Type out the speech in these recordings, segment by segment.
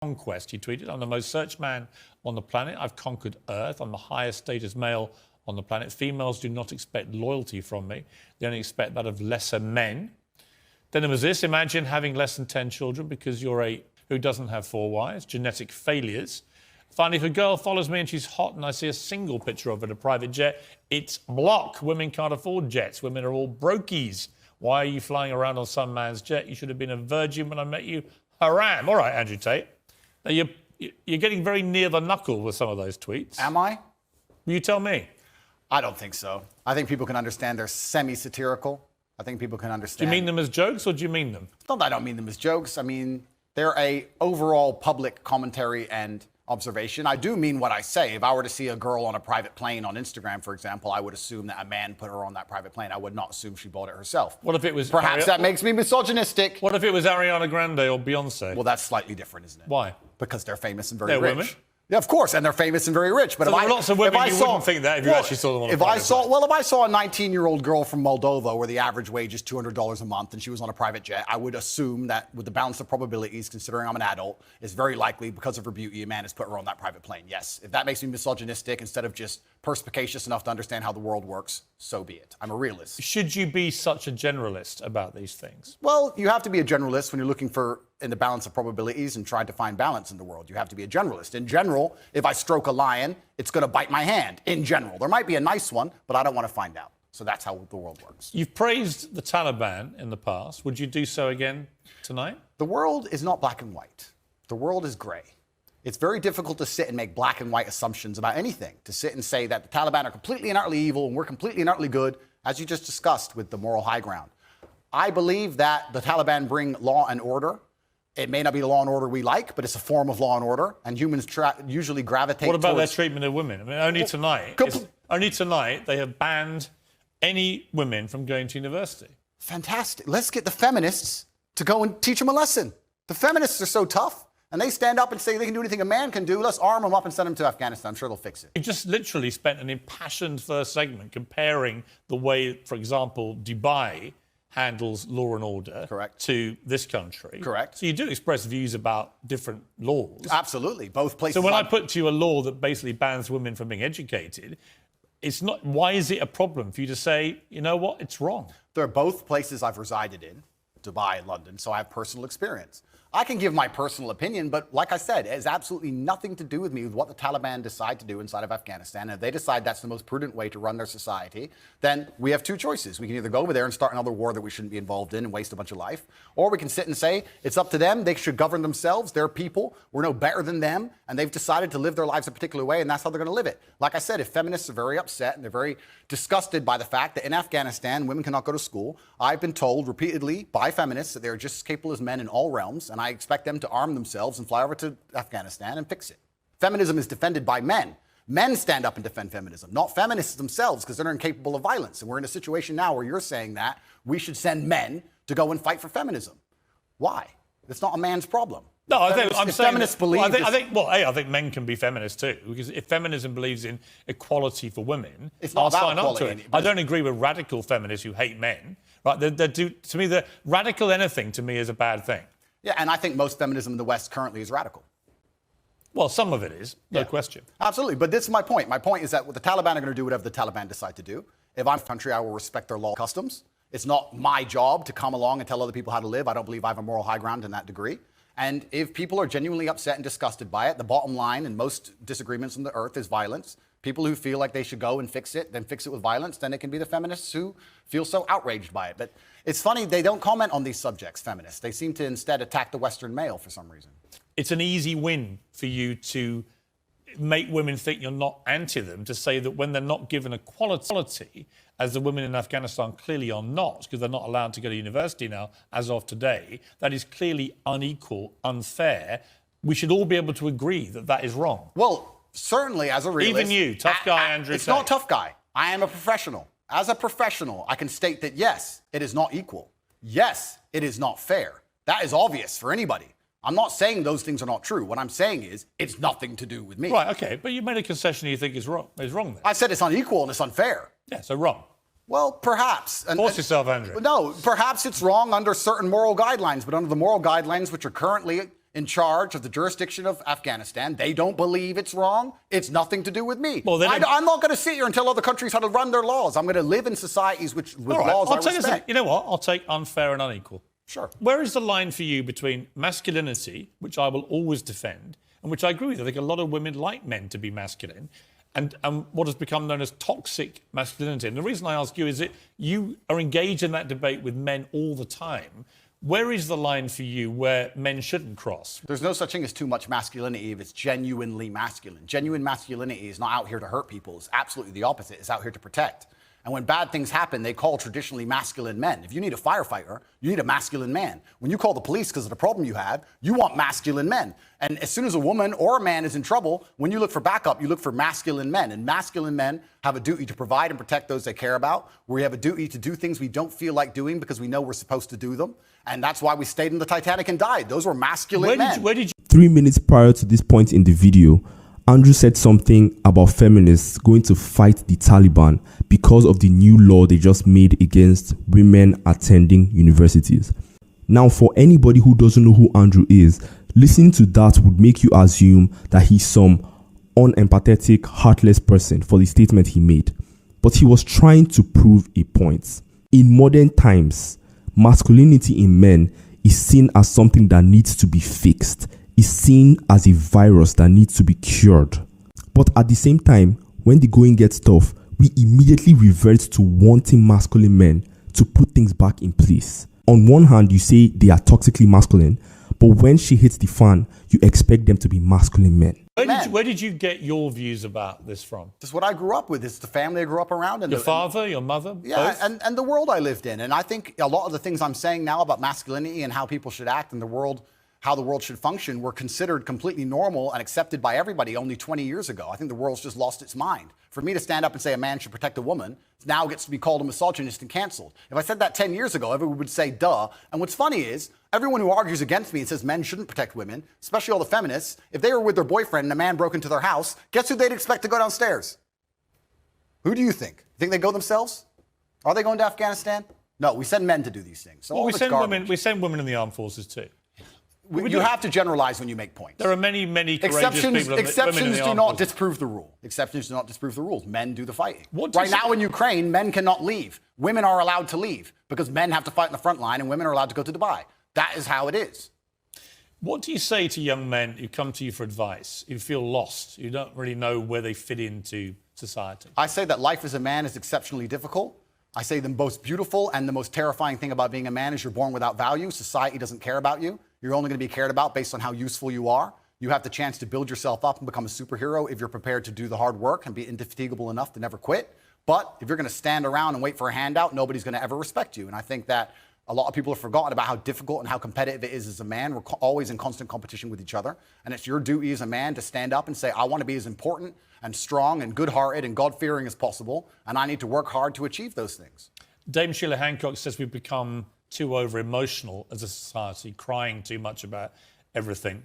conquest, he tweeted. I'm the most searched man on the planet. I've conquered Earth. I'm the highest status male on the planet. Females do not expect loyalty from me. They only expect that of lesser men. Then there was this. Imagine having less than 10 children because you're a who doesn't have 4 wives. Genetic failures. Finally, if a girl follows me and she's hot and I see a single picture of her in a private jet, it's block. Women can't afford jets. Women are all brokies. Why are you flying around on some man's jet? You should have been a virgin when I met you. Haram. All right, Andrew Tate. Now, you're getting very near the knuckle with some of those tweets. Am I? You tell me. I don't think so. I think people can understand they're semi-satirical. I think people can understand. Do you mean them as jokes or do you mean them? It's not that I don't mean them as jokes. I mean, they're a overall public commentary and observation. I do mean what I say. If I were to see a girl on a private plane on Instagram, for example, I would assume that a man put her on that private plane. I would not assume she bought it herself. What if it was... Perhaps that makes me misogynistic. What if it was Ariana Grande or Beyonce? Well, that's slightly different, isn't it? Why? Because they're famous and very They're rich. women? Yeah, of course, and they're famous and very rich. But so there are lots of women you wouldn't think that if you actually saw them on a private plane. Well, if I saw a 19-year-old girl from Moldova where the average wage is $200 a month and she was on a private jet, I would assume that with the balance of probabilities, considering I'm an adult, it's very likely because of her beauty, a man has put her on that private plane. Yes. If that makes me misogynistic instead of just perspicacious enough to understand how the world works, so be it. I'm a realist. Should you be such a generalist about these things? Well, you have to be a generalist when you're looking for in the balance of probabilities and trying to find balance in the world. You have to be a generalist. In general, if I stroke a lion, it's going to bite my hand. In general, there might be a nice one, but I don't want to find out. So that's how the world works. You've praised the Taliban in the past. Would you do so again tonight? The world is not black and white. The world is gray. It's very difficult to sit and make black and white assumptions about anything, to sit and say that the Taliban are completely and utterly evil and we're completely and utterly good, as you just discussed with the moral high ground. I believe that the Taliban bring law and order. It may not be the law and order we like, but it's a form of law and order, and humans usually gravitate towards... What about their towards... treatment of women? I mean, only tonight they have banned any women from going to university. Fantastic. Let's get the feminists to go and teach them a lesson. The feminists are so tough, and they stand up and say they can do anything a man can do. Let's arm them up and send them to Afghanistan. I'm sure they'll fix it. You just literally spent an impassioned first segment comparing the way, for example, Dubai handles law and order. Correct. To this country. Correct. So you do express views about different laws. Absolutely. Both places. So when I put to you a law that basically bans women from being educated, it's not... Why is it a problem for you to say, you know what, it's wrong? They're both places I've resided in, Dubai and London, so I have personal experience. I can give my personal opinion, but like I said, it has absolutely nothing to do with me with what the Taliban decide to do inside of Afghanistan. And if they decide that's the most prudent way to run their society, then we have two choices. We can either go over there and start another war that we shouldn't be involved in and waste a bunch of life, or we can sit and say it's up to them. They should govern themselves. They're people. We're no better than them. And they've decided to live their lives a particular way, and that's how they're going to live it. Like I said, if feminists are very upset and they're very disgusted by the fact that in Afghanistan, women cannot go to school, I've been told repeatedly by feminists that they're just as capable as men in all realms, and I expect them to arm themselves and fly over to Afghanistan and fix it. Feminism is defended by men. Men stand up and defend feminism, not feminists themselves, because they're incapable of violence. And we're in a situation now where you're saying that we should send men to go and fight for feminism. Why? It's not a man's problem. No, I think I'm saying feminists believe. I think men can be feminists too, because if feminism believes in equality for women, I'll sign up to it. I don't agree with radical feminists who hate men. Right? To me, the radical anything to me is a bad thing. Yeah, and I think most feminism in the West currently is radical. Well, some of it is, no question. Absolutely, but this is my point. My point is that the Taliban are going to do whatever the Taliban decide to do. If I'm a country, I will respect their law and customs. It's not my job to come along and tell other people how to live. I don't believe I have a moral high ground in that degree. And if people are genuinely upset and disgusted by it, the bottom line in most disagreements on the earth is violence. People who feel like they should go and fix it, then fix it with violence, then it can be the feminists who feel so outraged by it. But it's funny, they don't comment on these subjects, feminists. They seem to instead attack the Western male for some reason. It's an easy win for you to make women think you're not anti them, to say that when they're not given equality, as the women in Afghanistan clearly are not, because they're not allowed to go to university now, as of today, that is clearly unequal, unfair. We should all be able to agree that that is wrong. Well, certainly as a realist... Even you, tough guy Andrew It's Tate. not tough guy. I am a professional. As a professional, I can state that, yes, it is not equal. Yes, it is not fair. That is obvious for anybody. I'm not saying those things are not true. What I'm saying is it's nothing to do with me. Right, OK, but you made a concession you think is wrong then. I said it's unequal and it's unfair. Yeah, so wrong. Well, perhaps. Force yourself, Andrew. No, perhaps it's wrong under certain moral guidelines, but under the moral guidelines which are currently in charge of the jurisdiction of Afghanistan. They don't believe it's wrong. It's nothing to do with me. Well, I'm not going to sit here and tell other countries how to run their laws. I'm going to live in societies with laws I respect. You know what? I'll take unfair and unequal. Sure. Where is the line for you between masculinity, which I will always defend, and which I agree with? I think a lot of women like men to be masculine, and what has become known as toxic masculinity. And the reason I ask you is that you are engaged in that debate with men all the time. Where is the line for you where men shouldn't cross? There's no such thing as too much masculinity if it's genuinely masculine. Genuine masculinity is not out here to hurt people. It's absolutely the opposite. It's out here to protect. And when bad things happen, they call traditionally masculine men. If you need a firefighter, you need a masculine man. When you call the police because of the problem you have, you want masculine men. And as soon as a woman or a man is in trouble, when you look for backup, you look for masculine men. And masculine men have a duty to provide and protect those they care about. We have a duty to do things we don't feel like doing because we know we're supposed to do them. And that's why we stayed in the Titanic and died. Those were masculine men. Where did you 3 minutes prior to this point in the video, Andrew said something about feminists going to fight the Taliban because of the new law they just made against women attending universities. Now, for anybody who doesn't know who Andrew is, listening to that would make you assume that he's some unempathetic, heartless person for the statement he made. But he was trying to prove a point. In modern times, masculinity in men is seen as something that needs to be fixed, is seen as a virus that needs to be cured. But at the same time, when the going gets tough, we immediately revert to wanting masculine men to put things back in place. On one hand, you say they are toxically masculine, but when she hits the fan, you expect them to be masculine men. Where did you get your views about this from? This is what I grew up with. It's the family I grew up around. And Your father, your mother? Yeah, both? and the world I lived in. And I think a lot of the things I'm saying now about masculinity and how people should act in the world, how the world should function, were considered completely normal and accepted by everybody only 20 years ago. I think the world's just lost its mind. For me to stand up and say a man should protect a woman now gets to be called a misogynist and canceled. If I said that 10 years ago, everyone would say, duh. And what's funny is, everyone who argues against me and says men shouldn't protect women, especially all the feminists, if they were with their boyfriend and a man broke into their house, guess who they'd expect to go downstairs? Who do you think? Think they go themselves? Are they going to Afghanistan? No, we send men to do these things. So Well, we send women in the armed forces too. You have to generalize when you make points. There are many courageous people. Exceptions do not disprove the rule. Exceptions do not disprove the rules. Men do the fighting. Right now in Ukraine, men cannot leave. Women are allowed to leave because men have to fight in the front line and women are allowed to go to Dubai. That is how it is. What do you say to young men who come to you for advice, who feel lost, who don't really know where they fit into society? I say that life as a man is exceptionally difficult. I say the most beautiful and the most terrifying thing about being a man is you're born without value. Society doesn't care about you. You're only going to be cared about based on how useful you are. You have the chance to build yourself up and become a superhero if you're prepared to do the hard work and be indefatigable enough to never quit. But if you're going to stand around and wait for a handout, nobody's going to ever respect you. And I think that a lot of people have forgotten about how difficult and how competitive it is as a man. We're always in constant competition with each other. And it's your duty as a man to stand up and say, I want to be as important and strong and good-hearted and God-fearing as possible. And I need to work hard to achieve those things. Dame Sheila Hancock says we've become too over-emotional as a society, crying too much about everything.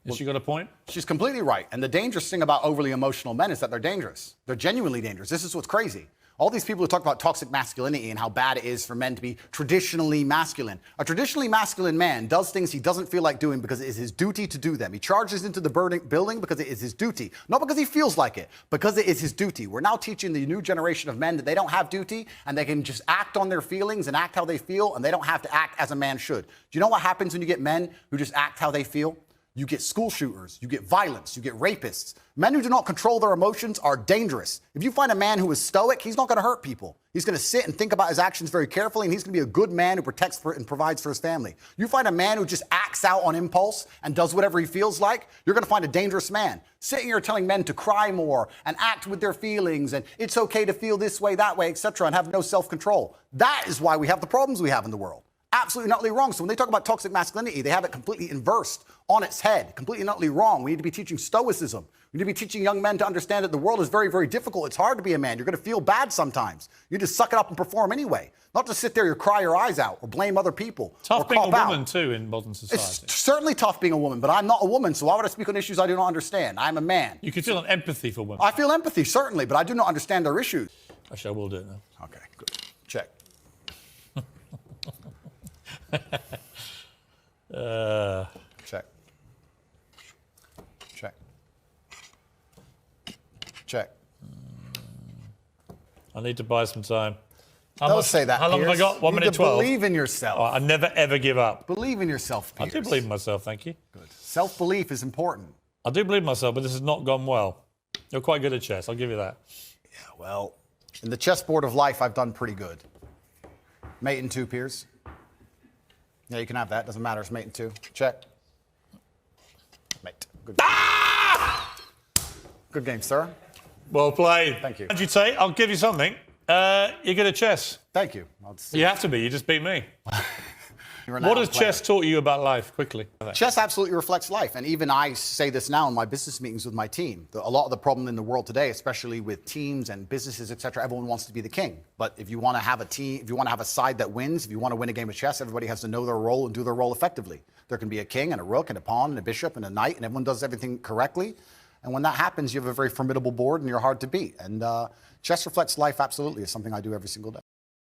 Has she got a point? She's completely right. And the dangerous thing about overly emotional men is that they're dangerous. They're genuinely dangerous. This is what's crazy. All these people who talk about toxic masculinity and how bad it is for men to be traditionally masculine. A traditionally masculine man does things he doesn't feel like doing because it is his duty to do them. He charges into the building because it is his duty. Not because he feels like it, because it is his duty. We're now teaching the new generation of men that they don't have duty and they can just act on their feelings and act how they feel and they don't have to act as a man should. Do you know what happens when you get men who just act how they feel? You get school shooters, you get violence, you get rapists. Men who do not control their emotions are dangerous. If you find a man who is stoic, he's not going to hurt people. He's going to sit and think about his actions very carefully, and he's going to be a good man who protects and provides for his family. You find a man who just acts out on impulse and does whatever he feels like, you're going to find a dangerous man. Sitting here telling men to cry more and act with their feelings and it's okay to feel this way, that way, etc., and have no self-control. That is why we have the problems we have in the world. Absolutely and utterly wrong. So when they talk about toxic masculinity, they have it completely inversed on its head, completely and utterly wrong. We need to be teaching stoicism. We need to be teaching young men to understand that the world is very, very difficult. It's hard to be a man. You're going to feel bad sometimes. You just suck it up and perform anyway. Not to sit there and cry your eyes out or blame other people. Tough being a woman too in modern society. It's certainly tough being a woman, but I'm not a woman, so why would I speak on issues I do not understand? I'm a man. You can feel an empathy for women. I feel empathy, certainly, but I do not understand their issues. Actually, I will do it now. Okay, good. Check. Check. I need to buy some time. Don't say that, How long have I Piers. got? 1 You need minute to 12. Believe in yourself. Oh, I never, ever give up. Believe in yourself, I Piers. do believe in myself, thank you. Good. Self-belief is important. I do believe in myself, but this has not gone well. You're quite good at chess, I'll give you that. Yeah, well, in the chessboard of life, I've done pretty good. Mate in 2, Piers. Yeah, you can have that. Doesn't matter. It's mate in 2. Check. Mate. Good. Ah! Good game, sir. Well played. Thank you. Andrew Tate, I'll give you something. You're good at chess. Thank you. You have to be, you just beat me. You're an What has outplayer. chess taught you about life, quickly? Chess absolutely reflects life. And even I say this now in my business meetings with my team. A lot of the problem in the world today, especially with teams and businesses, et cetera, everyone wants to be the king. But if you want to have a team, if you want to have a side that wins, if you want to win a game of chess, everybody has to know their role and do their role effectively. There can be a king and a rook and a pawn and a bishop and a knight, and everyone does everything correctly. And when that happens, you have a very formidable board and you're hard to beat. And chess reflects life absolutely. It's something I do every single day.